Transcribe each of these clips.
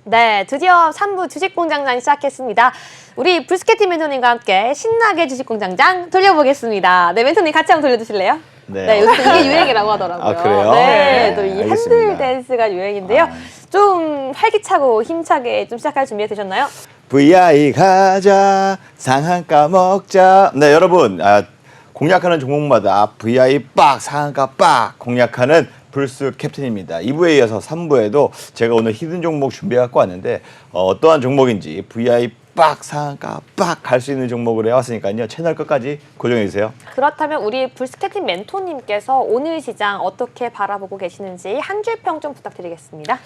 네, 드디어 3부 주식공장장 시작했습니다. 우리 불스케티 멘토님과 함께 신나게 주식공장장 돌려보겠습니다. 네, 멘토님 같이 한번 돌려주실래요? 네, 요즘 이게 유행이라고 하더라고요. 아, 그래요? 네, 또 이 알겠습니다. 핸들 댄스가 유행인데요. 좀 활기차고 힘차게 좀 시작할 준비가 되셨나요? VI 가자, 상한가 먹자. 네, 여러분, 공략하는 종목마다 VI 빡, 상한가 빡 공략하는 불스 캡틴입니다. 2부에 이어서 3부에도 제가 오늘 히든 종목 준비해갖고 왔는데 어떠한 종목인지 VI 빡, 상한가 빡 갈 수 있는 종목을 해왔으니까요. 채널 끝까지 고정해주세요. 그렇다면 우리 불스케팅 멘토님께서 오늘 시장 어떻게 바라보고 계시는지 한 줄 평 좀 부탁드리겠습니다.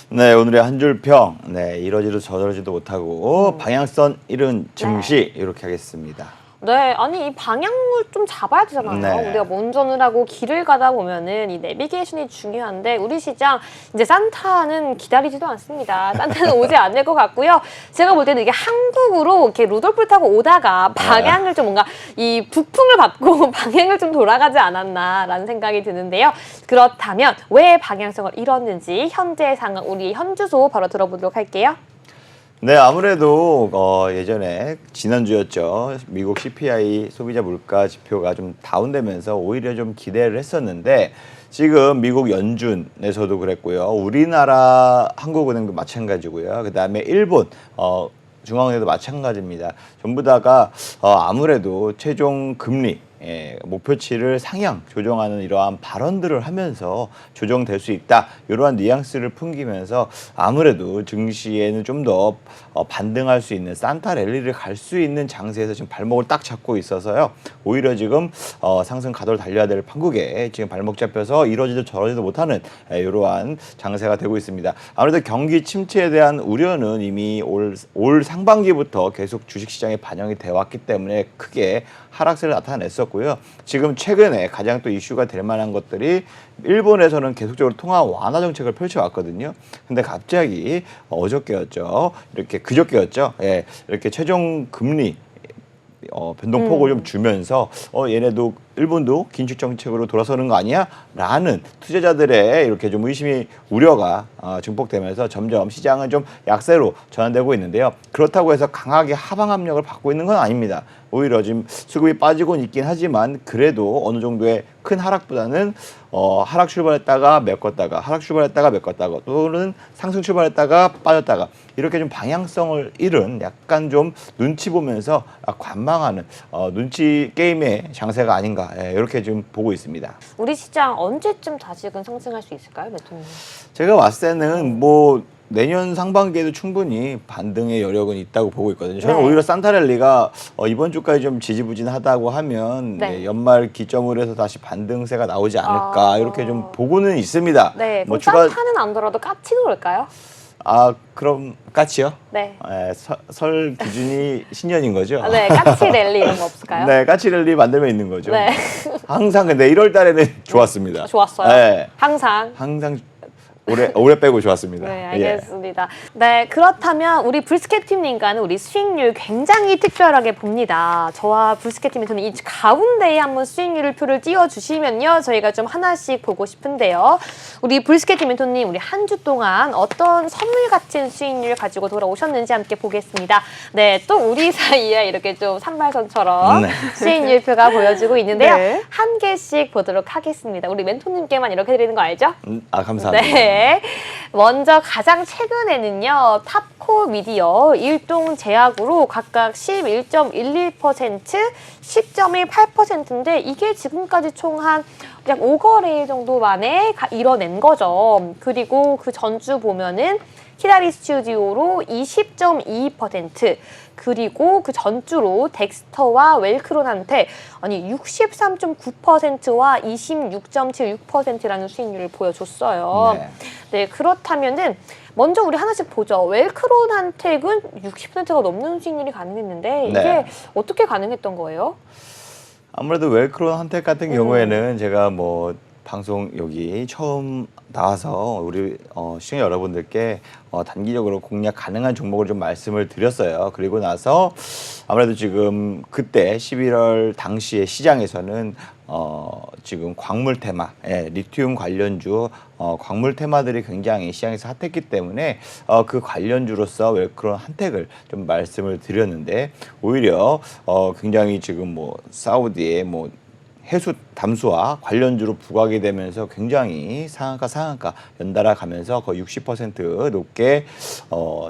네, 오늘의 한 줄 평. 네, 이러지도 저러지도 못하고 방향성 잃은 증시 이렇게 하겠습니다. 네, 아니 이 방향을 좀 잡아야 되잖아요. 네. 우리가 운전을 하고 길을 가다 보면은 이 내비게이션이 중요한데 우리 시장 이제 산타는 기다리지도 않습니다. 산타는 오지 않을 것 같고요. 제가 볼 때는 이게 한국으로 이렇게 루돌프를 타고 오다가 방향을 좀 뭔가 이 북풍을 받고 방향을 좀 돌아가지 않았나라는 생각이 드는데요. 그렇다면 왜 방향성을 잃었는지 현재 상황 우리 현주소 바로 들어보도록 할게요. 네, 아무래도 예전에 지난주였죠. 미국 CPI 소비자 물가 지표가 좀 다운되면서 오히려 좀 기대를 했었는데 지금 미국 연준에서도 그랬고요. 우리나라 한국은행도 마찬가지고요. 그다음에 일본 중앙은행도 마찬가지입니다. 전부 다가 아무래도 최종 금리 목표치를 상향 조정하는 이러한 발언들을 하면서 조정될 수 있다. 이러한 뉘앙스를 풍기면서 아무래도 증시에는 좀 더 반등할 수 있는 산타 랠리를 갈 수 있는 장세에서 지금 발목을 딱 잡고 있어서요. 오히려 지금 상승 가도를 달려야 될 판국에 지금 발목 잡혀서 이러지도 저러지도 못하는 이러한 장세가 되고 있습니다. 아무래도 경기 침체에 대한 우려는 이미 올 상반기부터 계속 주식시장에 반영이 되어 왔기 때문에 크게 하락세를 나타냈었고요. 지금 최근에 가장 또 이슈가 될 만한 것들이 일본에서는 계속적으로 통화 완화 정책을 펼쳐왔거든요. 근데 갑자기 어저께였죠. 이렇게 그저께였죠. 예, 이렇게 최종 금리 변동폭을 좀 주면서 얘네도 일본도 긴축 정책으로 돌아서는 거 아니야? 라는 투자자들의 이렇게 좀 의심이 우려가 증폭되면서 점점 시장은 좀 약세로 전환되고 있는데요. 그렇다고 해서 강하게 하방 압력을 받고 있는 건 아닙니다. 오히려 지금 수급이 빠지고는 있긴 하지만 그래도 어느 정도의 큰 하락보다는 하락 출발했다가 메꿨다가 하락 출발했다가 메꿨다가 또는 상승 출발했다가 빠졌다가 이렇게 좀 방향성을 잃은 약간 좀 눈치 보면서 관망하는 눈치 게임의 장세가 아닌가 이렇게 좀 보고 있습니다. 우리 시장 언제쯤 다시금 상승할 수 있을까요, 멘토님? 제가 봤을 때는 뭐 내년 상반기에도 충분히 반등의 여력은 있다고 보고 있거든요. 저는 오히려 산타랠리가 이번 주까지 좀 지지부진하다고 하면 연말 기점으로 해서 다시 반등세가 나오지 않을까 이렇게 좀 보고는 있습니다. 네, 그럼 산타는 안 돌아도 까치는 올까요? 그럼 까치요? 네. 설 기준이 신년인 거죠? 네, 까치 랠리 이런 거 없을까요? 네, 까치 랠리 만들면 있는 거죠. 네. 항상 근데 1월 달에는 좋았습니다. 좋았어요? 네. 항상 올해 빼고 좋았습니다. 네, 알겠습니다. 네, 그렇다면 우리 불스케팀님과는 우리 수익률 굉장히 특별하게 봅니다. 저와 불스케팀에서는 이 가운데에 한번 수익률 표를 띄워주시면요. 저희가 좀 하나씩 보고 싶은데요. 우리 불스케팀 멘토님, 우리 한 주 동안 어떤 선물 같은 수익률 가지고 돌아오셨는지 함께 보겠습니다. 네, 또 우리 사이에 이렇게 좀 산발선처럼 수익률 표가 보여지고 있는데요. 네. 한 개씩 보도록 하겠습니다. 우리 멘토님께만 이렇게 드리는 거 알죠? 감사합니다. 네. 먼저 가장 최근에는요. 탑코 미디어 일동 제약으로 각각 11.11%, 10.18%인데 이게 지금까지 총 한 약 5거래 정도 만에 이뤄낸 거죠. 그리고 그 전주 보면은 키다리 스튜디오로 20.22%, 그리고 그 전주로 덱스터와 웰크론한테 아니 63.9%와 26.76%라는 수익률을 보여줬어요. 네, 그렇다면은 먼저 우리 하나씩 보죠. 웰크론한테는 60%가 넘는 수익률이 가능했는데 이게 어떻게 가능했던 거예요? 아무래도 웰크론 한택 같은 경우에는 제가 뭐 방송 여기 처음 나와서 우리 시청자 여러분들께 단기적으로 공략 가능한 종목을 좀 말씀을 드렸어요. 그리고 나서 아무래도 지금 그때 11월 당시에 시장에서는 지금 광물 테마, 리튬 관련주, 광물 테마들이 굉장히 시장에서 핫했기 때문에 그 관련주로서 왜 그런 핫택을 좀 말씀을 드렸는데 오히려 굉장히 지금 뭐 사우디의 뭐 해수 담수화 관련주로 부각이 되면서 굉장히 상한가 연달아 가면서 거의 60% 높게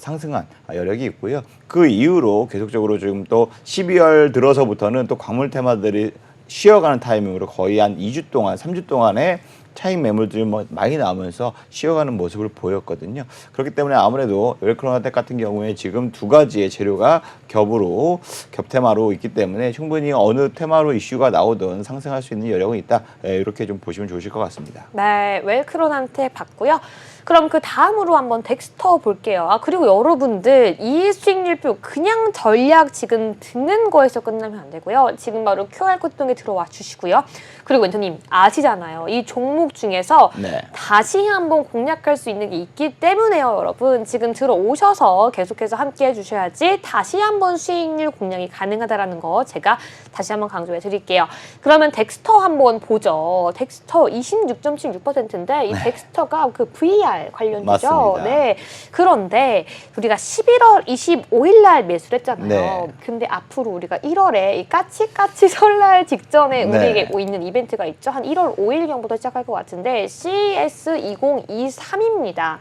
상승한 여력이 있고요. 그 이후로 계속적으로 지금 또 12월 들어서부터는 또 광물 테마들이 쉬어가는 타이밍으로 거의 한 2주 동안, 3주 동안에 차익 매물들이 뭐 많이 나오면서 쉬어가는 모습을 보였거든요. 그렇기 때문에 아무래도 웰크로나텍 같은 경우에 지금 두 가지의 재료가 겹테마로 있기 때문에 충분히 어느 테마로 이슈가 나오든 상승할 수 있는 여력은 있다. 이렇게 좀 보시면 좋으실 것 같습니다. 네, 웰크로나텍 봤고요. 그럼 그 다음으로 한번 덱스터 볼게요. 그리고 여러분들 이 수익률표 그냥 전략 지금 듣는 거에서 끝나면 안 되고요. 지금 바로 QR코드 통해 들어와 주시고요. 그리고 멘토님 아시잖아요. 이 종목 중에서 다시 한번 공략할 수 있는 게 있기 때문에요. 여러분 지금 들어오셔서 계속해서 함께 해주셔야지 다시 한번 수익률 공략이 가능하다는 거 제가 다시 한번 강조해 드릴게요. 그러면 덱스터 한번 보죠. 덱스터 26.76%인데 이 덱스터가 그 VR 관련주죠. 맞습니다. 네. 그런데 우리가 11월 25일 날 매수를 했잖아요. 네. 근데 앞으로 우리가 1월에 이 까치까치 설날 직전에 우리에게 있는 이벤트가 있죠. 한 1월 5일경부터 시작할 것 같은데 CES 2023입니다.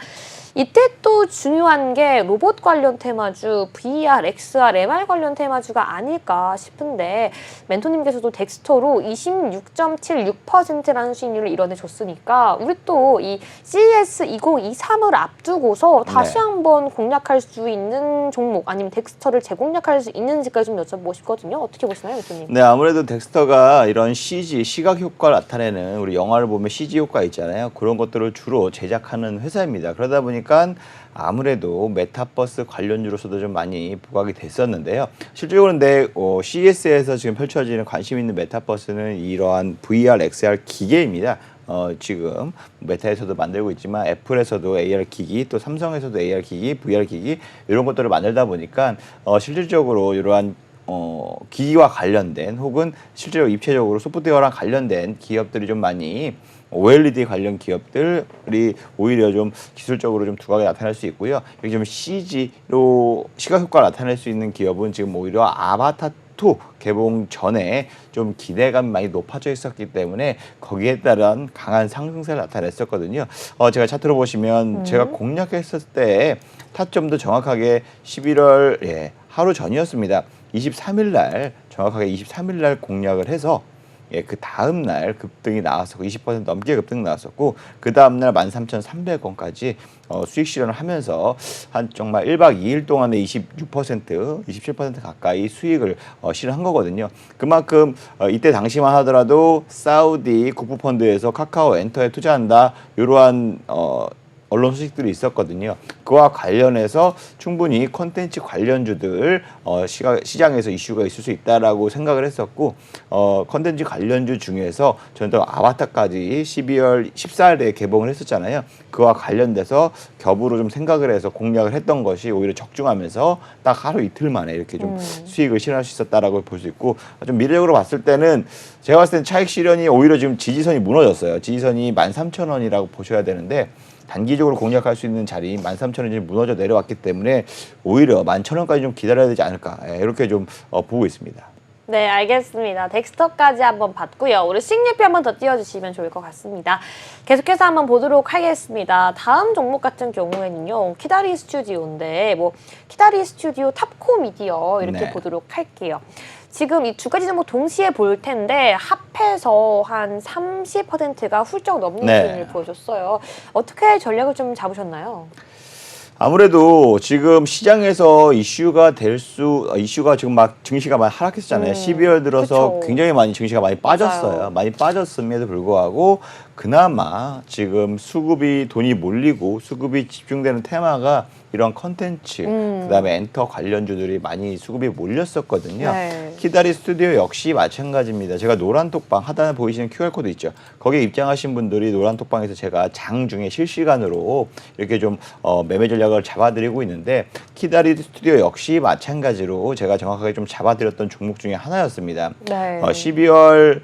이때 또 중요한 게 로봇 관련 테마주, VR, XR, MR 관련 테마주가 아닐까 싶은데 멘토님께서도 덱스터로 26.76%라는 수익률을 이뤄내줬으니까 우리 또 이 CES 2023을 앞두고서 다시 한번 공략할 수 있는 종목 아니면 덱스터를 재공략할 수 있는지까지 좀 여쭤보고 싶거든요. 어떻게 보시나요, 멘토님? 네, 아무래도 덱스터가 이런 CG, 시각 효과를 나타내는 우리 영화를 보면 CG 효과 있잖아요. 그런 것들을 주로 제작하는 회사입니다. 그러다 보니까 아무래도 메타버스 관련주로서도 좀 많이 부각이 됐었는데요. 실질적으로 근데 CES에서 지금 펼쳐지는 관심 있는 메타버스는 이러한 VR, XR 기계입니다. 지금 메타에서도 만들고 있지만 애플에서도 AR 기기, 또 삼성에서도 AR 기기, VR 기기 이런 것들을 만들다 보니까 실질적으로 이러한 기기와 관련된 혹은 실제로 입체적으로 소프트웨어랑 관련된 기업들이 좀 많이 OLED 관련 기업들이 오히려 좀 기술적으로 좀 두각이 나타날 수 있고요. 여기 좀 CG로 시각 효과를 나타낼 수 있는 기업은 지금 오히려 아바타 2 개봉 전에 좀 기대감이 많이 높아져 있었기 때문에 거기에 따른 강한 상승세를 나타냈었거든요. 제가 차트로 보시면 제가 공략했을 때 타점도 정확하게 11월 하루 전이었습니다. 23일 날 정확하게 23일 날 공략을 해서 그 다음 날 급등이 나왔었고 20% 넘게 급등 나왔었고 그 다음 날 13,300원까지 수익 실현을 하면서 한 정말 1박 2일 동안에 26%, 27% 가까이 수익을 실현한 거거든요. 그만큼 이때 당시만 하더라도 사우디 국부펀드에서 카카오 엔터에 투자한다 이러한 언론 소식들이 있었거든요. 그와 관련해서 충분히 콘텐츠 관련주들 시장에서 이슈가 있을 수 있다라고 생각을 했었고 콘텐츠 관련주 중에서 저는 또 아바타까지 12월 14일에 개봉을 했었잖아요. 그와 관련돼서 겹으로 좀 생각을 해서 공략을 했던 것이 오히려 적중하면서 딱 하루 이틀 만에 이렇게 좀 수익을 실현할 수 있었다라고 볼 수 있고 좀 미래적으로 봤을 때는 제가 봤을 때는 차익 실현이 오히려 지금 지지선이 무너졌어요. 지지선이 13,000원이라고 보셔야 되는데 단기적으로 공략할 수 있는 자리 13,000원이 무너져 내려왔기 때문에 오히려 11,000원까지 좀 기다려야 되지 않을까 이렇게 좀 보고 있습니다. 네, 알겠습니다. 덱스터까지 한번 봤고요. 우리 수익률표 한번 더 띄워주시면 좋을 것 같습니다. 계속해서 한번 보도록 하겠습니다. 다음 종목 같은 경우에는요. 키다리 스튜디오인데 키다리 스튜디오 탑코 미디어 이렇게 보도록 할게요. 지금 이 두 가지 종목 동시에 볼 텐데 합해서 한 30%가 훌쩍 넘는 수익률을 보여줬어요. 어떻게 전략을 좀 잡으셨나요? 아무래도 지금 시장에서 이슈가 지금 막 증시가 많이 하락했잖아요. 12월 들어서 굉장히 많이 증시가 많이 빠졌어요. 맞아요. 많이 빠졌음에도 불구하고 그나마 지금 돈이 몰리고 수급이 집중되는 테마가 이런 컨텐츠, 그다음에 엔터 관련주들이 많이 수급이 몰렸었거든요. 네. 키다리 스튜디오 역시 마찬가지입니다. 제가 노란톡방 하단에 보이시는 QR코드 있죠. 거기에 입장하신 분들이 노란톡방에서 제가 장중에 실시간으로 이렇게 좀 매매 전략을 잡아드리고 있는데 키다리 스튜디오 역시 마찬가지로 제가 정확하게 좀 잡아드렸던 종목 중에 하나였습니다. 네. 12월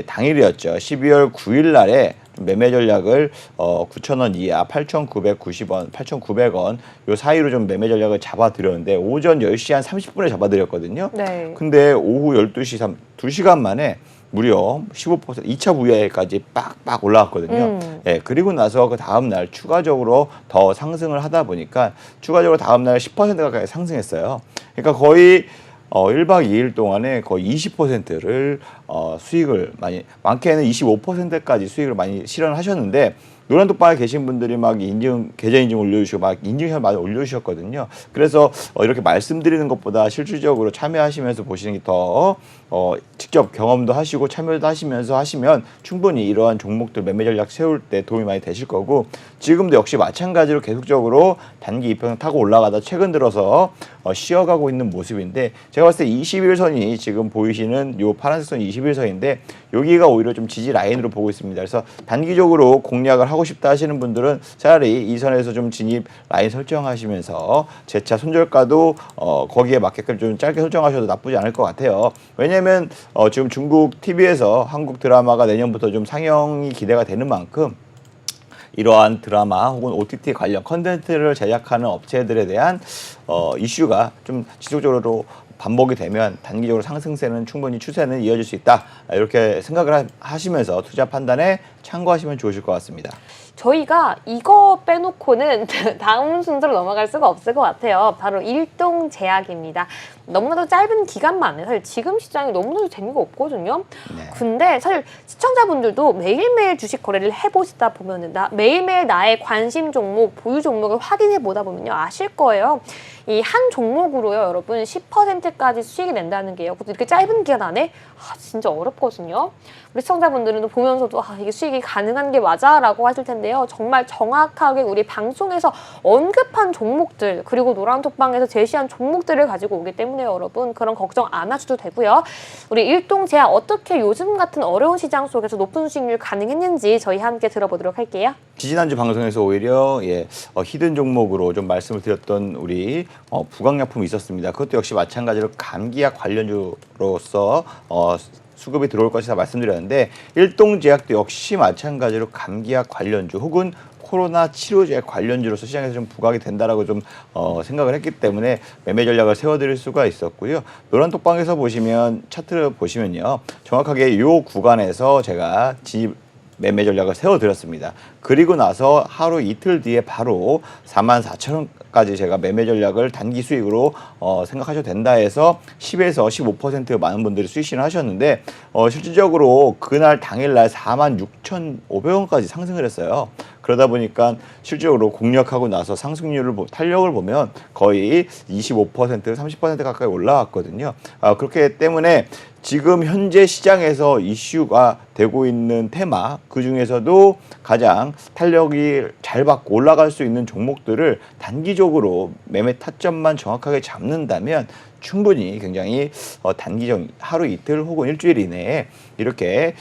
당일이었죠. 12월 9일 날에 매매 전략을 9,000원 이하 8,990원, 8,900원 요 사이로 좀 매매 전략을 잡아드렸는데 오전 10시 한 30분에 잡아드렸거든요. 네. 근데 오후 12시 2시간 만에 무려 15% 2차 부여까지 빡빡 올라왔거든요. 예, 그리고 나서 그 다음 날 추가적으로 더 상승을 하다 보니까 추가적으로 다음 날 10% 가까이 상승했어요. 그러니까 거의 1박 2일 동안에 거의 20%를 수익을 많게는 25%까지 수익을 많이 실현하셨는데 노란톡방에 계신 분들이 막 계좌 인증 올려주시고 막 인증샷 많이 올려주셨거든요. 그래서 이렇게 말씀드리는 것보다 실질적으로 참여하시면서 보시는 게 더 직접 경험도 하시고 참여도 하시면서 하시면 충분히 이러한 종목들 매매 전략 세울 때 도움이 많이 되실 거고 지금도 역시 마찬가지로 계속적으로 단기 이평 타고 올라가다 최근 들어서 쉬어가고 있는 모습인데 제가 봤을 때 21선이 지금 보이시는 요 파란색 선이 21선인데 여기가 오히려 좀 지지 라인으로 보고 있습니다. 그래서 단기적으로 공략을 하고 싶다 하시는 분들은 차라리 이 선에서 좀 진입 라인 설정하시면서 재차 손절가도 거기에 맞게끔 좀 짧게 설정하셔도 나쁘지 않을 것 같아요. 왜냐하면 지금 중국 TV에서 한국 드라마가 내년부터 좀 상영이 기대가 되는 만큼 이러한 드라마 혹은 OTT 관련 컨텐츠를 제작하는 업체들에 대한 이슈가 좀 지속적으로 반복이 되면 단기적으로 상승세는 충분히 추세는 이어질 수 있다. 이렇게 생각을 하시면서 투자 판단에 참고하시면 좋으실 것 같습니다. 저희가 이거 빼놓고는 다음 순서로 넘어갈 수가 없을 것 같아요. 바로 일동제약입니다. 너무나도 짧은 기간만에 사실 지금 시장이 너무나도 재미가 없거든요. 네. 근데 사실 시청자분들도 매일매일 주식 거래를 해보시다 보면은 매일매일 나의 관심 종목, 보유 종목을 확인해 보다 보면요. 아실 거예요. 이 한 종목으로요, 여러분 10%까지 수익이 낸다는 게요. 그것도 이렇게 짧은 기간 안에 진짜 어렵거든요. 우리 시청자분들은 보면서도 이게 수익이 가능한 게 맞아라고 하실 텐데요. 정말 정확하게 우리 방송에서 언급한 종목들 그리고 노란톡방에서 제시한 종목들을 가지고 오기 때문에 여러분 그런 걱정 안 하셔도 되고요. 우리 일동제약 어떻게 요즘 같은 어려운 시장 속에서 높은 수익률 가능했는지 저희 함께 들어보도록 할게요. 지난주 방송에서 오히려 히든 종목으로 좀 말씀을 드렸던 우리 부강약품이 있었습니다. 그것도 역시 마찬가지로 감기약 관련주로서 수급이 들어올 것이다 말씀드렸는데 일동제약도 역시 마찬가지로 감기약 관련주 혹은 코로나 치료제 관련주로서 시장에서 좀 부각이 된다라고 좀 생각을 했기 때문에 매매 전략을 세워드릴 수가 있었고요. 노란톡방에서 보시면 차트를 보시면요. 정확하게 이 구간에서 제가 매매 전략을 세워드렸습니다. 그리고 나서 하루 이틀 뒤에 바로 44,000원까지 제가 매매 전략을 단기 수익으로 생각하셔도 된다 해서 10에서 15% 많은 분들이 수익 실현하셨는데 실질적으로 그날 당일날 46,500원까지 상승을 했어요. 그러다 보니까 실질적으로 공략하고 나서 상승률을 탄력을 보면 거의 25%, 30% 가까이 올라왔거든요. 그렇기 때문에 지금 현재 시장에서 이슈가 되고 있는 테마 그중에서도 가장 탄력이 잘 받고 올라갈 수 있는 종목들을 단기적으로 매매 타점만 정확하게 잡는다면 충분히 굉장히 단기적 하루 이틀 혹은 일주일 이내에 이렇게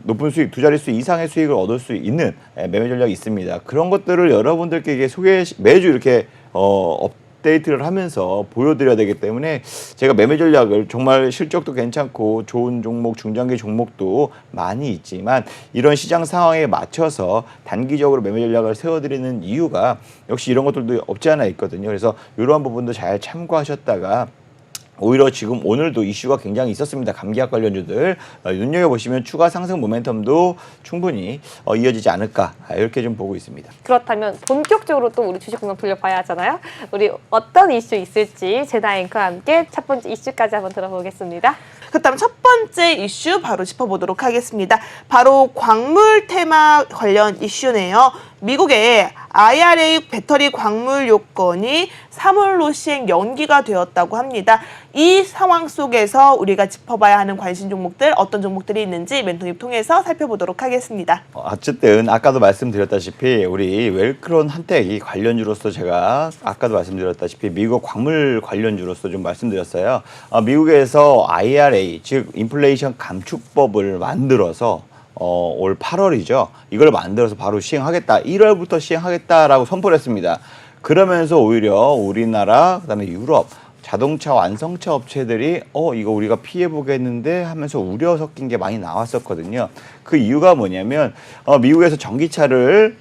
높은 수익 두 자릿수 이상의 수익을 얻을 수 있는 매매 전략이 있습니다. 그런 것들을 여러분들께 매주 이렇게 업데이트를 하면서 보여드려야 되기 때문에 제가 매매 전략을 정말 실적도 괜찮고 좋은 종목, 중장기 종목도 많이 있지만 이런 시장 상황에 맞춰서 단기적으로 매매 전략을 세워드리는 이유가 역시 이런 것들도 없지 않아 있거든요. 그래서 이러한 부분도 잘 참고하셨다가 오히려 지금 오늘도 이슈가 굉장히 있었습니다. 감기약 관련주들 눈여겨보시면 추가 상승 모멘텀도 충분히 이어지지 않을까 이렇게 좀 보고 있습니다. 그렇다면 본격적으로 또 우리 주식 공략 돌려봐야 하잖아요. 우리 어떤 이슈 있을지 제다 앵커와 함께 첫 번째 이슈까지 한번 들어보겠습니다. 그렇다면 첫 번째 이슈 바로 짚어보도록 하겠습니다. 바로 광물 테마 관련 이슈네요. 미국의 IRA 배터리 광물 요건이 3월로 시행 연기가 되었다고 합니다. 이 상황 속에서 우리가 짚어봐야 하는 관심 종목들 어떤 종목들이 있는지 멘토님 통해서 살펴보도록 하겠습니다. 어쨌든 아까도 말씀드렸다시피 우리 웰크론 한택이 관련주로서 제가 아까도 말씀드렸다시피 미국 광물 관련주로서 좀 말씀드렸어요. 미국에서 IRA 즉 인플레이션 감축법을 만들어서 올 8월이죠. 이걸 만들어서 바로 시행하겠다. 1월부터 시행하겠다라고 선포를 했습니다. 그러면서 오히려 우리나라 그다음에 유럽 자동차 완성차 업체들이 이거 우리가 피해 보겠는데 하면서 우려 섞인 게 많이 나왔었거든요. 그 이유가 뭐냐면 미국에서 전기차를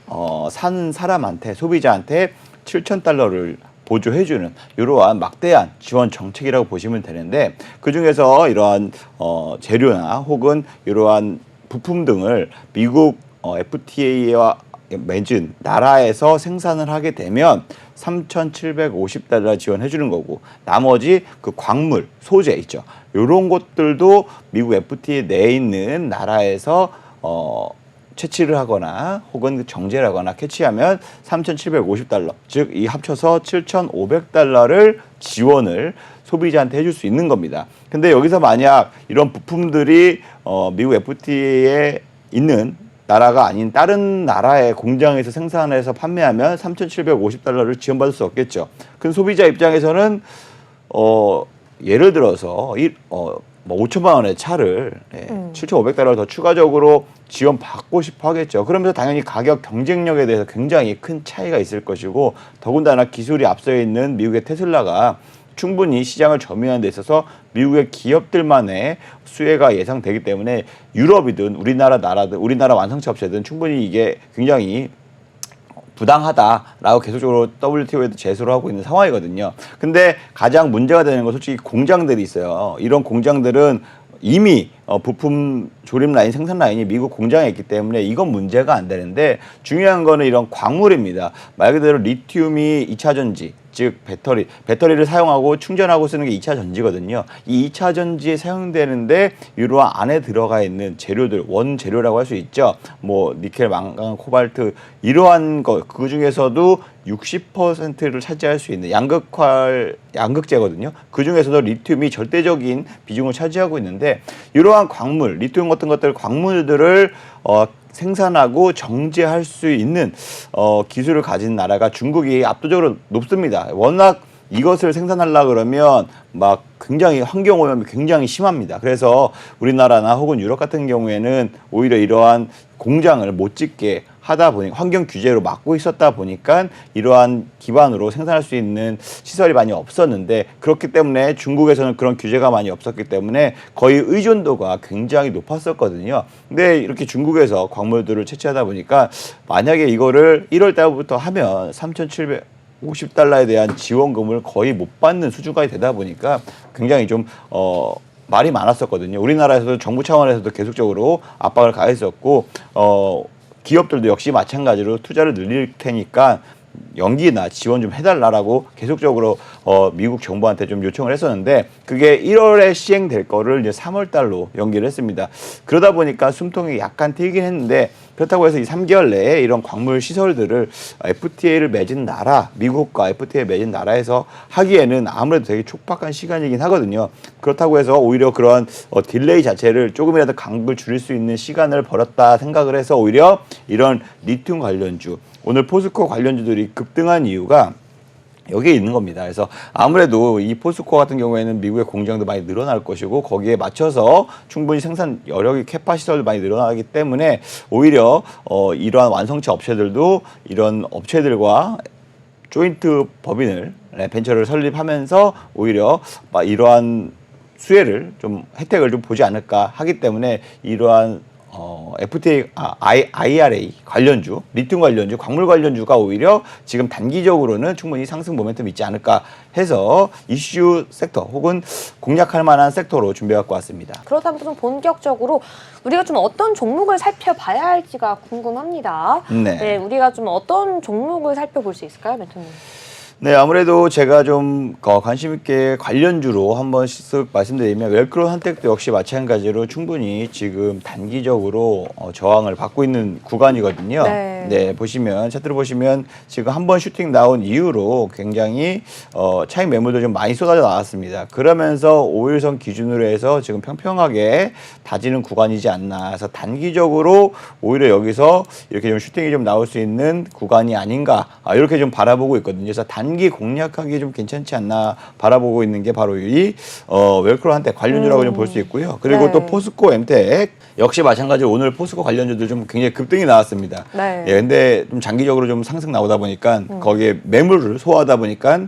산 사람한테 소비자한테 7,000달러를 보조해주는 이러한 막대한 지원 정책이라고 보시면 되는데 그중에서 이러한 재료나 혹은 이러한 부품 등을 미국 FTA와 맺은 나라에서 생산을 하게 되면 3,750달러 지원해 주는 거고 나머지 그 광물, 소재 있죠. 이런 것들도 미국 FTA 내에 있는 나라에서 채취를 하거나 혹은 정제를 하거나 캐치하면 3,750달러 즉 이 합쳐서 7,500달러를 지원을 소비자한테 해줄 수 있는 겁니다. 근데 여기서 만약 이런 부품들이 미국 FTA에 있는 나라가 아닌 다른 나라의 공장에서 생산해서 판매하면 3,750달러를 지원받을 수 없겠죠. 그 소비자 입장에서는 예를 들어서 뭐 5천만 원의 차를 7,500달러 더 추가적으로 지원받고 싶어 하겠죠. 그러면서 당연히 가격 경쟁력에 대해서 굉장히 큰 차이가 있을 것이고 더군다나 기술이 앞서 있는 미국의 테슬라가 충분히 시장을 점유하는 데 있어서 미국의 기업들만의 수혜가 예상되기 때문에 유럽이든 우리나라 완성차 업체든 충분히 이게 굉장히 부당하다라고 계속적으로 WTO에도 제소를 하고 있는 상황이거든요. 근데 가장 문제가 되는 건 솔직히 공장들이 있어요. 이런 공장들은 이미 부품 조립 라인, 생산 라인이 미국 공장에 있기 때문에 이건 문제가 안 되는데 중요한 거는 이런 광물입니다. 말 그대로 리튬이 2차 전지, 즉 배터리를 사용하고 충전하고 쓰는 게 2차 전지거든요. 이 2차 전지에 사용되는데 이러한 안에 들어가 있는 재료들, 원재료라고 할 수 있죠. 뭐 니켈, 망간, 코발트 이러한 것 그 중에서도 60%를 차지할 수 있는 양극재거든요. 그 중에서도 리튬이 절대적인 비중을 차지하고 있는데 이러한 광물, 리튬 같은 것들 광물들을 생산하고 정제할 수 있는 기술을 가진 나라가 중국이 압도적으로 높습니다. 워낙 이것을 생산하려 그러면 막 굉장히 환경 오염이 굉장히 심합니다. 그래서 우리나라나 혹은 유럽 같은 경우에는 오히려 이러한 공장을 못 짓게 하다 보니 환경 규제로 막고 있었다 보니까 이러한 기반으로 생산할 수 있는 시설이 많이 없었는데 그렇기 때문에 중국에서는 그런 규제가 많이 없었기 때문에 거의 의존도가 굉장히 높았었거든요. 근데 이렇게 중국에서 광물들을 채취하다 보니까 만약에 이거를 1월 달부터 하면 3,750달러에 대한 지원금을 거의 못 받는 수준까지 되다 보니까 굉장히 좀 말이 많았었거든요. 우리나라에서도 정부 차원에서도 계속적으로 압박을 가했었고 기업들도 역시 마찬가지로 투자를 늘릴 테니까 연기나 지원 좀 해달라라고 계속적으로 미국 정부한테 좀 요청을 했었는데 그게 1월에 시행될 거를 이제 3월 달로 연기를 했습니다. 그러다 보니까 숨통이 약간 트이긴 했는데 그렇다고 해서 이 3개월 내에 이런 광물 시설들을 FTA를 맺은 나라, 미국과 FTA 맺은 나라에서 하기에는 아무래도 되게 촉박한 시간이긴 하거든요. 그렇다고 해서 오히려 그런 딜레이 자체를 조금이라도 간극을 줄일 수 있는 시간을 벌었다 생각을 해서 오히려 이런 리튬 관련주, 오늘 포스코 관련주들이 급등한 이유가 여기에 있는 겁니다. 그래서 아무래도 이 포스코 같은 경우에는 미국의 공장도 많이 늘어날 것이고 거기에 맞춰서 충분히 생산 여력이 캐파 시설도 많이 늘어나기 때문에 오히려 이러한 완성차 업체들도 이런 업체들과 조인트 법인을 벤처를 설립하면서 오히려 이러한 수혜를 좀 혜택을 좀 보지 않을까 하기 때문에 이러한 FTA, IRA 관련주, 리튬 관련주, 광물 관련주가 오히려 지금 단기적으로는 충분히 상승 모멘텀이 있지 않을까 해서 이슈 섹터 혹은 공략할 만한 섹터로 준비해갖고 왔습니다. 그렇다면 좀 본격적으로 우리가 좀 어떤 종목을 살펴봐야 할지가 궁금합니다. 네. 네, 우리가 좀 어떤 종목을 살펴볼 수 있을까요, 멘토님? 네, 아무래도 제가 좀 관심 있게 관련주로 한번 쓱 말씀드리면 웰크로 한택도 역시 마찬가지로 충분히 지금 단기적으로 저항을 받고 있는 구간이거든요. 네. 보시면 차트를 보시면 지금 한 번 슈팅 나온 이후로 굉장히 차익 매물도 좀 많이 쏟아져 나왔습니다. 그러면서 5일선 기준으로 해서 지금 평평하게 다지는 구간이지 않나. 그래서 단기적으로 오히려 여기서 이렇게 좀 슈팅이 좀 나올 수 있는 구간이 아닌가 이렇게 좀 바라보고 있거든요. 그래서 단기 공략하기 좀 괜찮지 않나 바라보고 있는 게 바로 이 웰크로 한택 관련주라고 좀 볼 수 있고요. 그리고 네. 또 포스코 엠텍 역시 마찬가지로 오늘 포스코 관련주들 좀 굉장히 급등이 나왔습니다. 네. 예, 근데 좀 장기적으로 좀 상승 나오다 보니까 거기에 매물을 소화하다 보니까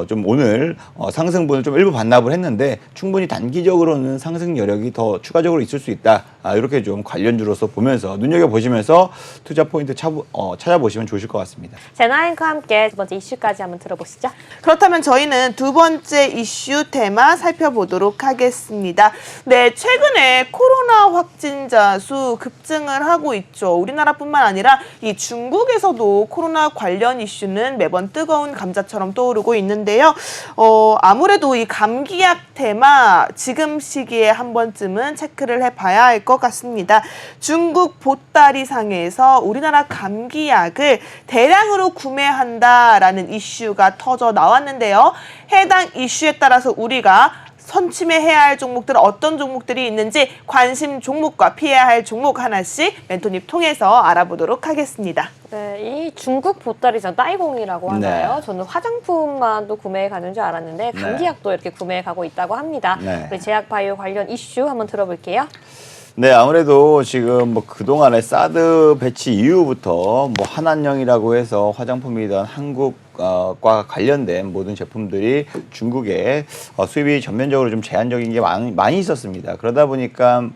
좀 오늘 상승분을 좀 일부 반납을 했는데 충분히 단기적으로는 상승 여력이 더 추가적으로 있을 수 있다. 이렇게 좀 관련주로서 보면서 눈여겨보시면서 투자 포인트 찾아보시면 좋으실 것 같습니다. 제나앵커와 함께 두 번째 이슈까지 한번 들어보시죠. 그렇다면 저희는 두 번째 이슈 테마 살펴보도록 하겠습니다. 네, 최근에 코로나 확진자 수 급증을 하고 있죠. 우리나라뿐만 아니라 이 중국에서도 코로나 관련 이슈는 매번 뜨거운 감자처럼 떠오르고 있는데요. 아무래도 이 감기약 테마 지금 시기에 한 번쯤은 체크를 해봐야 할 것 같습니다. 중국 보따리 상에서 우리나라 감기약을 대량으로 구매한다라는 이슈가 터져 나왔는데요. 해당 이슈에 따라서 우리가 선침해야 할 종목들 어떤 종목들이 있는지 관심 종목과 피해야 할 종목 하나씩 멘토님 통해서 알아보도록 하겠습니다. 네, 이 중국 보따리상 따이공이라고 하나요? 네. 저는 화장품만도 구매해 가는 줄 알았는데 감기약도 이렇게 구매해 가고 있다고 합니다. 네. 우리 제약바이오 관련 이슈 한번 들어볼게요. 네, 아무래도 지금 뭐 그동안에 사드 배치 이후부터 뭐 한안령이라고 해서 화장품이던 한국과 관련된 모든 제품들이 중국에 수입이 전면적으로 좀 제한적인 게 많이 있었습니다. 그러다 보니까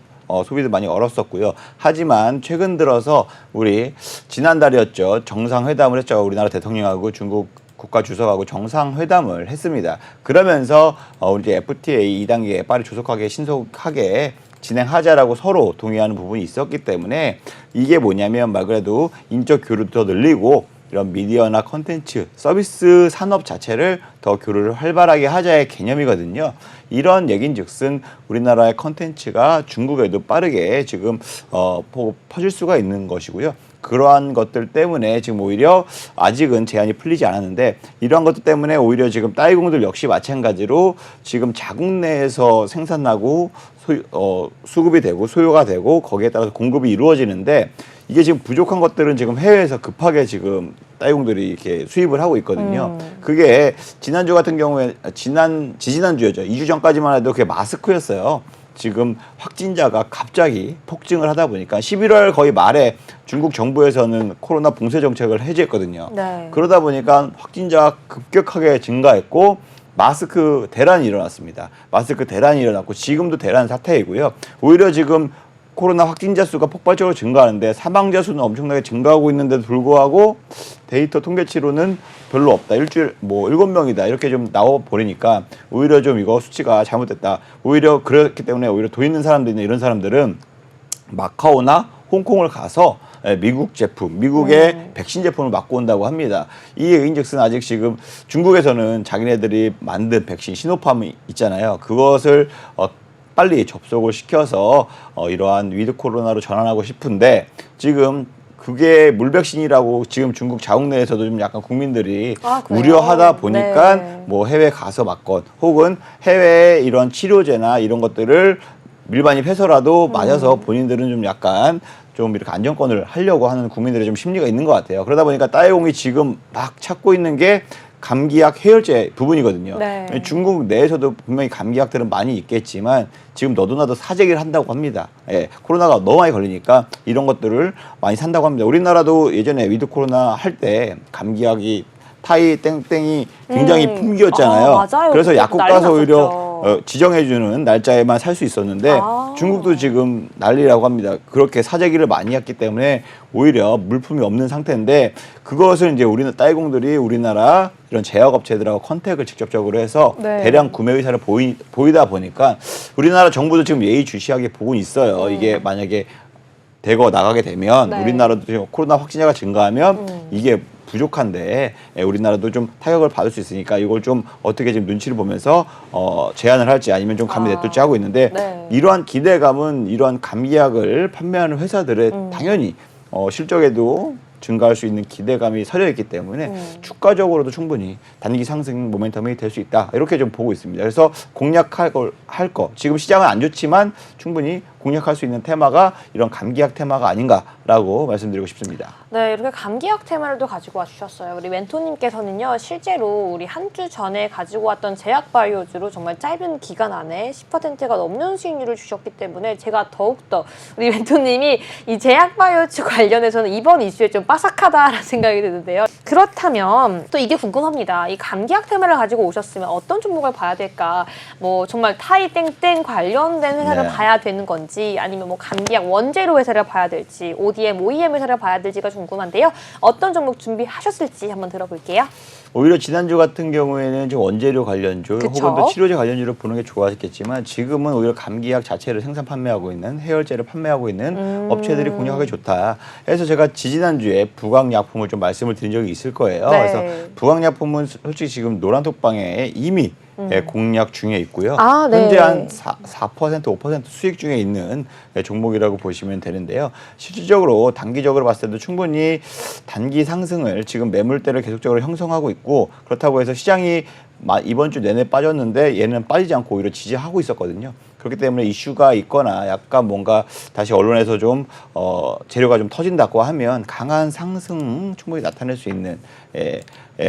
소비도 많이 얼었었고요. 하지만 최근 들어서 우리 지난달이었죠. 정상회담을 했죠. 우리나라 대통령하고 중국 국가 주석하고 정상회담을 했습니다. 그러면서 이제 FTA 2단계 빠르게 조속하게 신속하게 진행하자라고 서로 동의하는 부분이 있었기 때문에 이게 뭐냐면 말 그래도 인적 교류도 더 늘리고 이런 미디어나 컨텐츠, 서비스 산업 자체를 더 교류를 활발하게 하자의 개념이거든요. 이런 얘긴즉슨 우리나라의 컨텐츠가 중국에도 빠르게 지금 퍼질 수가 있는 것이고요. 그러한 것들 때문에 지금 오히려 아직은 제한이 풀리지 않았는데 이러한 것들 때문에 오히려 지금 따이공들 역시 마찬가지로 지금 자국 내에서 생산하고 수급이 되고 소요가 되고 거기에 따라서 공급이 이루어지는데 이게 지금 부족한 것들은 지금 해외에서 급하게 지금 따이공들이 이렇게 수입을 하고 있거든요. 그게 지난주 같은 경우에 지지난주였죠. 2주 전까지만 해도 그게 마스크였어요. 지금 확진자가 갑자기 폭증을 하다 보니까 11월 거의 말에 중국 정부에서는 코로나 봉쇄 정책을 해제했거든요. 네. 그러다 보니까 확진자가 급격하게 증가했고 마스크 대란이 일어났습니다. 마스크 대란이 일어났고 지금도 대란 사태이고요. 오히려 지금 코로나 확진자 수가 폭발적으로 증가하는데 사망자 수는 엄청나게 증가하고 있는데도 불구하고 데이터 통계치로는 별로 없다. 일주일 뭐 7명이다. 이렇게 좀 나와 버리니까 오히려 좀 이거 수치가 잘못됐다. 오히려 그렇기 때문에 오히려 돈 있는 사람들이나 이런 사람들은 마카오나 홍콩을 가서 미국 제품, 미국의 백신 제품을 맞고 온다고 합니다. 이 얘기인즉슨 아직 지금 중국에서는 자기네들이 만든 백신 시노팜이 있잖아요. 그것을 빨리 접속을 시켜서 이러한 위드 코로나로 전환하고 싶은데 지금 그게 물백신이라고 지금 중국 자국 내에서도 좀 약간 국민들이 그래요? 우려하다 보니까 네. 뭐 해외 가서 맞건 혹은 해외 이런 치료제나 이런 것들을 밀반입해서라도 맞아서 본인들은 좀 약간 좀 이렇게 안정권을 하려고 하는 국민들의 좀 심리가 있는 것 같아요. 그러다 보니까 따이공이 지금 막 찾고 있는 게 감기약 해열제 부분이거든요. 네. 중국 내에서도 분명히 감기약들은 많이 있겠지만 지금 너도나도 사재기를 한다고 합니다. 예, 코로나가 너무 많이 걸리니까 이런 것들을 많이 산다고 합니다. 우리나라도 예전에 위드 코로나 할 때 감기약이 타이 땡땡이 굉장히 품귀였잖아요. 맞아요. 그래서 그때 약국 난리 가서 오히려 났었죠. 지정해주는 날짜에만 살 수 있었는데 중국도 지금 난리라고 합니다. 그렇게 사재기를 많이 했기 때문에 오히려 물품이 없는 상태인데 그것을 이제 우리나라 따이공들이 우리나라 이런 제약업체들하고 컨택을 직접적으로 해서 네. 대량 구매 의사를 보이다 보니까 우리나라 정부도 지금 예의주시하게 보고 있어요. 이게 만약에 대거 나가게 되면 네. 우리나라도 지금 코로나 확진자가 증가하면 이게 부족한데 우리나라도 좀 타격을 받을 수 있으니까 이걸 좀 어떻게 지금 눈치를 보면서 제한을 할지 아니면 좀 감히 냅둘지 하고 있는데 네. 이러한 기대감은 이러한 감기약을 판매하는 회사들의 당연히 실적에도 증가할 수 있는 기대감이 서려 있기 때문에 주가적으로도 충분히 단기 상승 모멘텀이 될 수 있다 이렇게 좀 보고 있습니다. 그래서 공략할 거 지금 시장은 안 좋지만 충분히 공략할 수 있는 테마가 이런 감기약 테마가 아닌가라고 말씀드리고 싶습니다. 네, 이렇게 감기약 테마를 또 가지고 와주셨어요. 우리 멘토님께서는요, 실제로 우리 한 주 전에 가지고 왔던 제약바이오주로 정말 짧은 기간 안에 10%가 넘는 수익률을 주셨기 때문에 제가 더욱더 우리 멘토님이 이 제약바이오주 관련해서는 이번 이슈에 좀 빠삭하다라는 생각이 드는데요. 그렇다면 또 이게 궁금합니다. 이 감기약 테마를 가지고 오셨으면 어떤 종목을 봐야 될까? 뭐 정말 타이 땡땡 관련된 회사를 네. 봐야 되는 건지 아니면 뭐 감기약 원재료 회사를 봐야 될지 ODM, OEM 회사를 봐야 될지가 궁금한데요. 어떤 종목 준비하셨을지 한번 들어볼게요. 오히려 지난주 같은 경우에는 좀 원재료 관련주 그쵸? 혹은 또 치료제 관련주를 보는 게 좋았겠지만 지금은 오히려 감기약 자체를 생산 판매하고 있는 해열제를 판매하고 있는 업체들이 공략하기 좋다. 그래서 제가 지지난주에 부강약품을 좀 말씀을 드린 적이 있을 거예요. 네. 그래서 부강약품은 솔직히 지금 노란톡방에 이미 공략 중에 있고요. 아, 네. 현재 한 4%, 5% 수익 중에 있는 종목이라고 보시면 되는데요. 실질적으로 단기적으로 봤을 때도 충분히 단기 상승을 지금 매물대를 계속적으로 형성하고 있고 그렇다고 해서 시장이 이번 주 내내 빠졌는데 얘는 빠지지 않고 오히려 지지하고 있었거든요. 그렇기 때문에 이슈가 있거나 약간 뭔가 다시 언론에서 좀 재료가 좀 터진다고 하면 강한 상승 충분히 나타낼 수 있는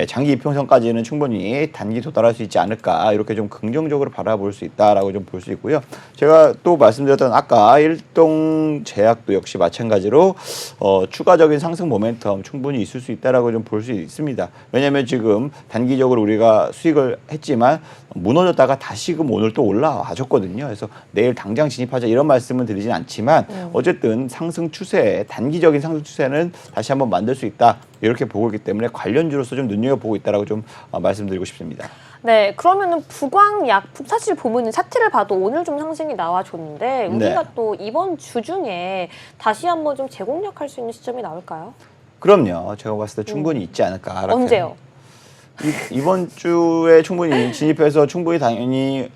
장기 이평선까지는 충분히 단기 도달할 수 있지 않을까 이렇게 좀 긍정적으로 바라볼 수 있다라고 좀 볼 수 있고요. 제가 또 말씀드렸던 아까 일동제약도 역시 마찬가지로 추가적인 상승 모멘텀 충분히 있을 수 있다라고 좀 볼 수 있습니다. 왜냐하면 지금 단기적으로 우리가 수익을 했지만 무너졌다가 다시금 오늘 또 올라와줬거든요. 그래서 내일 당장 진입하자 이런 말씀은 드리진 않지만 어쨌든 상승 추세, 단기적인 상승 추세는 다시 한번 만들 수 있다. 이렇게 보고 있기 때문에 관련주로서 좀 눈여겨보고 있다라고 좀 말씀드리고 싶습니다. 네, 그러면은 부광약품 사실 보면은 차트를 봐도 오늘 좀 상승이 나와줬는데 우리가 네. 또 이번 주 중에 다시 한번 좀 재공략할 수 있는 시점이 나올까요? 그럼요. 제가 봤을 때 충분히 있지 않을까. 이렇게. 언제요? 이번 주에 충분히 진입해서 충분히 당연히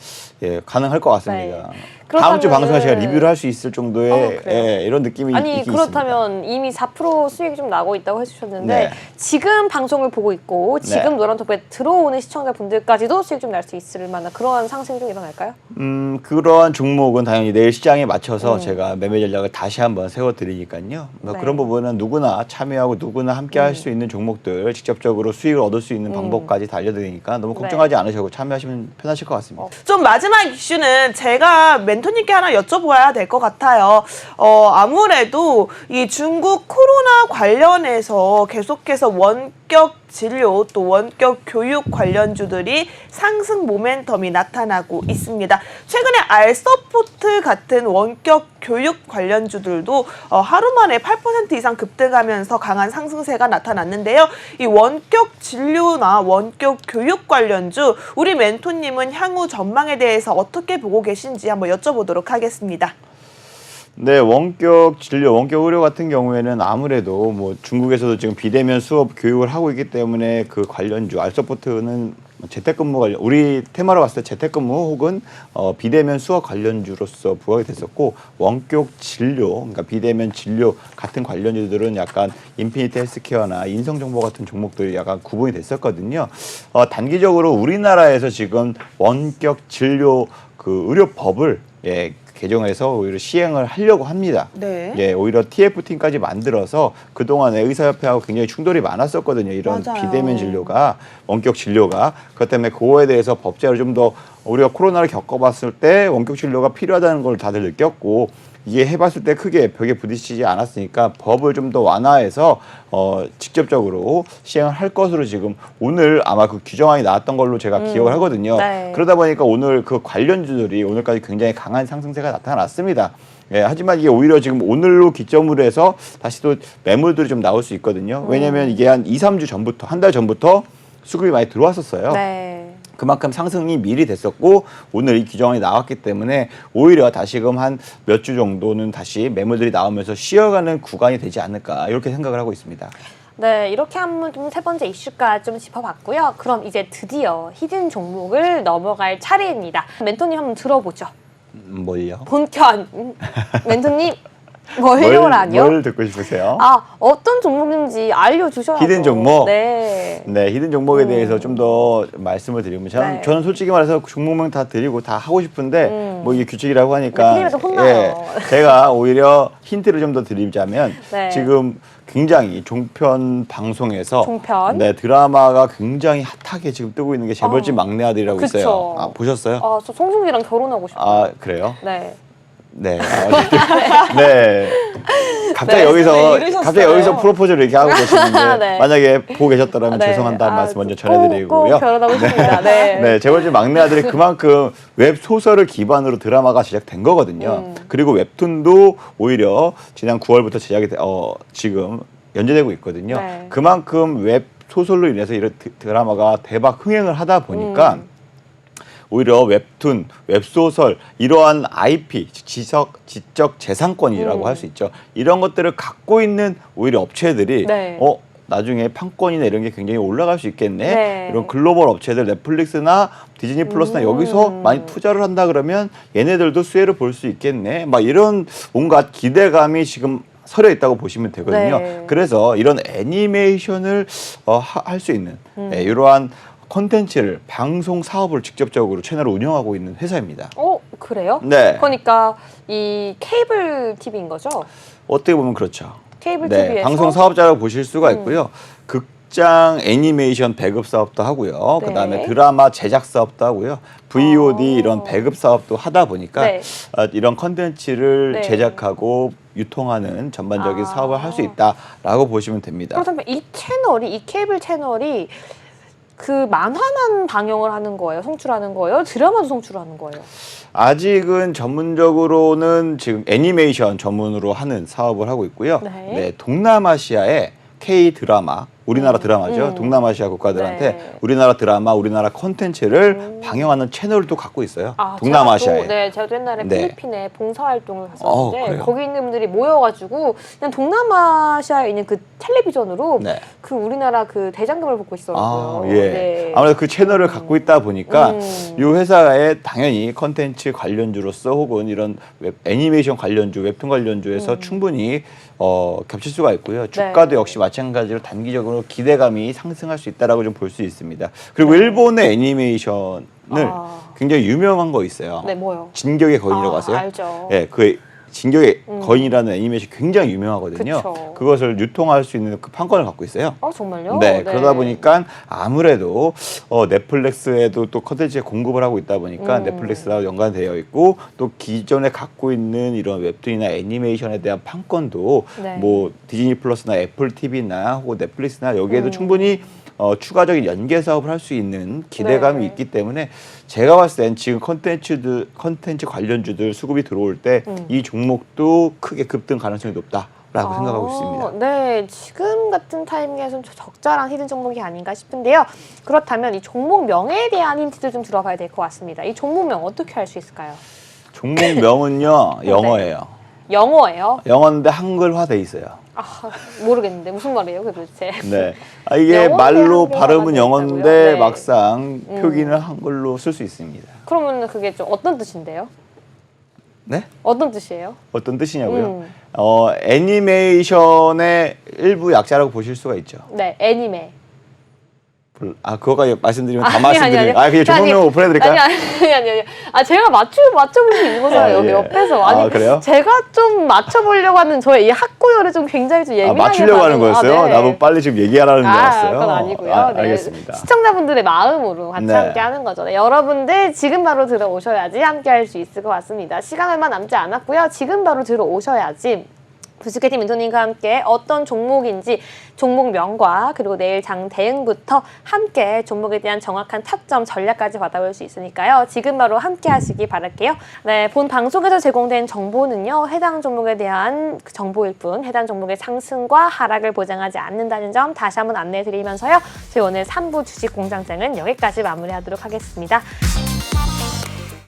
가능할 것 같습니다. 네. 다음 주 그렇다면은- 방송에 제가 리뷰를 할 수 있을 정도의 그래요? 이런 느낌이 아니 있긴 그렇다면 있습니다. 이미 4% 수익이 좀 나고 있다고 해주셨는데 네. 지금 방송을 보고 있고 지금 네. 노란톡에 들어오는 시청자분들까지도 수익 좀 날 수 있을 만한 그러한 상승 좀 일어날까요? 그러한 종목은 당연히 내일 시장에 맞춰서 제가 매매 전략을 다시 한번 세워드리니까요. 네. 그런 부분은 누구나 참여하고 누구나 함께 할 수 있는 종목들 직접적으로 수익을 얻을 수 있는 방법까지 다 알려드리니까 너무 걱정하지 않으셔도 참여하시면 편하실 것 같습니다. 좀 마지막 이슈는 제가 멘토님께 하나 여쭤봐야 될 것 같아요. 아무래도 이 중국 코로나 관련해서 계속해서 원격 진료 또 원격 교육 관련주들이 상승 모멘텀이 나타나고 있습니다. 최근에 알서포트 같은 원격 교육 관련주들도 하루 만에 8% 이상 급등하면서 강한 상승세가 나타났는데요. 이 원격 진료나 원격 교육 관련주 우리 멘토님은 향후 전망에 대해서 어떻게 보고 계신지 한번 여쭤보도록 하겠습니다. 네, 원격 진료, 원격 의료 같은 경우에는 아무래도 뭐 중국에서도 지금 비대면 수업 교육을 하고 있기 때문에 그 관련주, 알서포트는 재택근무 관련, 우리 테마로 봤을 때 재택근무 혹은 비대면 수업 관련주로서 부각이 됐었고 원격 진료, 그러니까 비대면 진료 같은 관련주들은 약간 인피니티 헬스케어나 인성정보 같은 종목들이 약간 구분이 됐었거든요. 단기적으로 우리나라에서 지금 원격 진료 그 의료법을 개정해서 오히려 시행을 하려고 합니다. 네. 오히려 TF팀까지 만들어서 그동안에 의사협회하고 굉장히 충돌이 많았었거든요. 이런 맞아요. 비대면 진료가, 원격 진료가. 그것 때문에 그거에 대해서 법제를 좀 더 우리가 코로나를 겪어봤을 때 원격 진료가 필요하다는 걸 다들 느꼈고 이게 해봤을 때 크게 벽에 부딪히지 않았으니까 법을 좀 더 완화해서 직접적으로 시행을 할 것으로 지금 오늘 아마 그 규정안이 나왔던 걸로 제가 기억을 하거든요. 네. 그러다 보니까 오늘 그 관련주들이 오늘까지 굉장히 강한 상승세가 나타났습니다. 하지만 이게 오히려 지금 오늘로 기점으로 해서 다시 또 매물들이 좀 나올 수 있거든요. 왜냐하면 이게 한 2, 3주 전부터, 한 달 전부터 수급이 많이 들어왔었어요. 네. 그만큼 상승이 미리 됐었고 오늘 이 규정안이 나왔기 때문에 오히려 다시금 한 몇 주 정도는 다시 매물들이 나오면서 쉬어가는 구간이 되지 않을까 이렇게 생각을 하고 있습니다. 네, 이렇게 한번 좀 세 번째 이슈까지 좀 짚어봤고요. 그럼 이제 드디어 히든 종목을 넘어갈 차례입니다. 멘토님 한번 들어보죠. 뭘요? 본편. 멘토님, 뭘요라뇨? 뭘 듣고 싶으세요? 아, 어떤 종목인지 알려주셔야죠. 히든 종목? 네. 네, 히든 종목에 대해서 좀 더 말씀을 드리면 네. 저는 솔직히 말해서 종목명 다 드리고 다 하고 싶은데 뭐 이게 규칙이라고 하니까 네, TV에서 혼나요. 제가 오히려 힌트를 좀 더 드리자면 네. 지금 굉장히 종편 방송에서 종편? 네, 드라마가 굉장히 핫하게 지금 뜨고 있는 게 재벌집 막내 아들이라고 그쵸. 있어요. 아, 보셨어요? 아, 저 송중기랑 결혼하고 싶어요. 아, 그래요? 네. 네. 네. 갑자기 네, 여기서 이러셨어요. 갑자기 여기서 프로포즈를 이렇게 하고 계시는데 네. 만약에 보고 계셨다면 네. 죄송한다는 아, 말씀 먼저 꼭 전해드리고요. 결혼하고 싶습니다. 네. 네, 재벌집 막내 아들이 그만큼 웹 소설을 기반으로 드라마가 제작된 거거든요. 그리고 웹툰도 오히려 지난 9월부터 제작이 지금 연재되고 있거든요. 네. 그만큼 웹 소설로 인해서 이런 드라마가 대박 흥행을 하다 보니까 오히려 웹툰, 웹소설 이러한 IP, 지적 재산권이라고 할 수 있죠. 이런 것들을 갖고 있는 오히려 업체들이 네. 나중에 판권이나 이런 게 굉장히 올라갈 수 있겠네. 네. 이런 글로벌 업체들 넷플릭스나 디즈니 플러스나 여기서 많이 투자를 한다 그러면 얘네들도 수혜를 볼 수 있겠네. 막 이런 온갖 기대감이 지금 서려 있다고 보시면 되거든요. 네. 그래서 이런 애니메이션을 할 수 있는 이러한 콘텐츠를 방송 사업을 직접적으로 채널을 운영하고 있는 회사입니다. 그래요? 네. 그러니까 이 케이블 TV인 거죠? 어떻게 보면 그렇죠. 케이블 네, TV에서 방송 사업자라고 보실 수가 있고요. 극장 애니메이션 배급 사업도 하고요. 네. 그다음에 드라마 제작 사업도 하고요. VOD 이런 배급 사업도 하다 보니까 네. 이런 컨텐츠를 네. 제작하고 유통하는 전반적인 아. 사업을 할 수 있다라고 보시면 됩니다. 그렇다면 이 케이블 채널이 그 만화만 방영을 하는 거예요? 송출하는 거예요? 드라마도 송출하는 거예요? 아직은 전문적으로는 지금 애니메이션 전문으로 하는 사업을 하고 있고요. 네. 동남아시아의 K 드라마, 우리나라 드라마죠. 동남아시아 국가들한테 네. 우리나라 드라마, 우리나라 콘텐츠를 방영하는 채널도 갖고 있어요. 동남아시아에. 제가 또 옛날에 네. 필리핀에 봉사활동을 갔었는데 그래요? 거기 있는 분들이 모여가지고 그냥 동남아시아에 있는 그 텔레비전으로 네. 그 우리나라 그 대장금을 보고 있더라고요. 예. 네. 아무래도 그 채널을 갖고 있다 보니까 이 회사에 당연히 컨텐츠 관련주로서 혹은 이런 애니메이션 관련주, 웹툰 관련주에서 충분히 겹칠 수가 있고요. 주가도 역시 마찬가지로 단기적으로 기대감이 상승할 수 있다라고 좀 볼 수 있습니다. 그리고 일본의 애니메이션을 굉장히 유명한 거 있어요. 네, 뭐요? 진격의 거인이라고 아세요? 알죠. 예, 그 진격의 거인이라는 애니메이션 굉장히 유명하거든요. 그쵸. 그것을 유통할 수 있는 그 판권을 갖고 있어요. 정말요? 네, 그러다 보니까 아무래도 넷플릭스에도 또 컨텐츠에 공급을 하고 있다 보니까 넷플릭스랑 연관되어 있고 또 기존에 갖고 있는 이런 웹툰이나 애니메이션에 대한 판권도 네. 뭐 디즈니 플러스나 애플 TV나 혹은 넷플릭스나 여기에도 충분히 추가적인 연계 사업을 할 수 있는 기대감이 네. 있기 때문에 제가 봤을 땐 지금 컨텐츠 관련주들 수급이 들어올 때 이 종목도 크게 급등 가능성이 높다라고 생각하고 있습니다. 네, 지금 같은 타이밍에 좀 적절한 히든 종목이 아닌가 싶은데요. 그렇다면 이 종목명에 대한 힌트를 좀 들어봐야 될 것 같습니다. 이 종목명 어떻게 할 수 있을까요? 종목명은요 영어예요. 영어예요? 영어인데 한글화돼 있어요. 모르겠는데 무슨 말이에요, 그게 도대체? 네, 이게 영어인데 말로 한글화가 발음은 돼 영어인데 있다고요? 네. 막상 표기는 한글로 쓸 수 있습니다. 그러면 그게 좀 어떤 뜻인데요? 네? 어떤 뜻이에요? 어떤 뜻이냐고요? 애니메이션의 일부 약자라고 보실 수가 있죠. 네, 애니메. 그거까지 말씀드리면 다 아니, 말씀드리면 그냥 종목명 오픈해드릴까요? 아니. 제가 맞춰볼 수 있는 거잖아요, 여기 예. 옆에서. 아니, 그래요? 제가 좀 맞춰보려고 하는 저의 이 학구열을 좀 굉장히 좀 예민하게 맞추려고 하는 거였어요? 네. 나도 빨리 지금 얘기하라는 줄 알았어요. 그건 아니고요. 알겠습니다. 시청자분들의 마음으로 같이 네. 함께 하는 거죠. 네, 여러분들 지금 바로 들어오셔야지 함께 할 수 있을 것 같습니다. 시간 얼마 남지 않았고요. 지금 바로 들어오셔야지 부스케티 멘토님과 함께 어떤 종목인지 종목명과 그리고 내일 장 대응부터 함께 종목에 대한 정확한 타점 전략까지 받아볼 수 있으니까요. 지금 바로 함께 하시기 바랄게요. 네, 본 방송에서 제공된 정보는요. 해당 종목에 대한 정보일 뿐 해당 종목의 상승과 하락을 보장하지 않는다는 점 다시 한번 안내해드리면서요. 저희 오늘 3부 주식 공장장은 여기까지 마무리하도록 하겠습니다.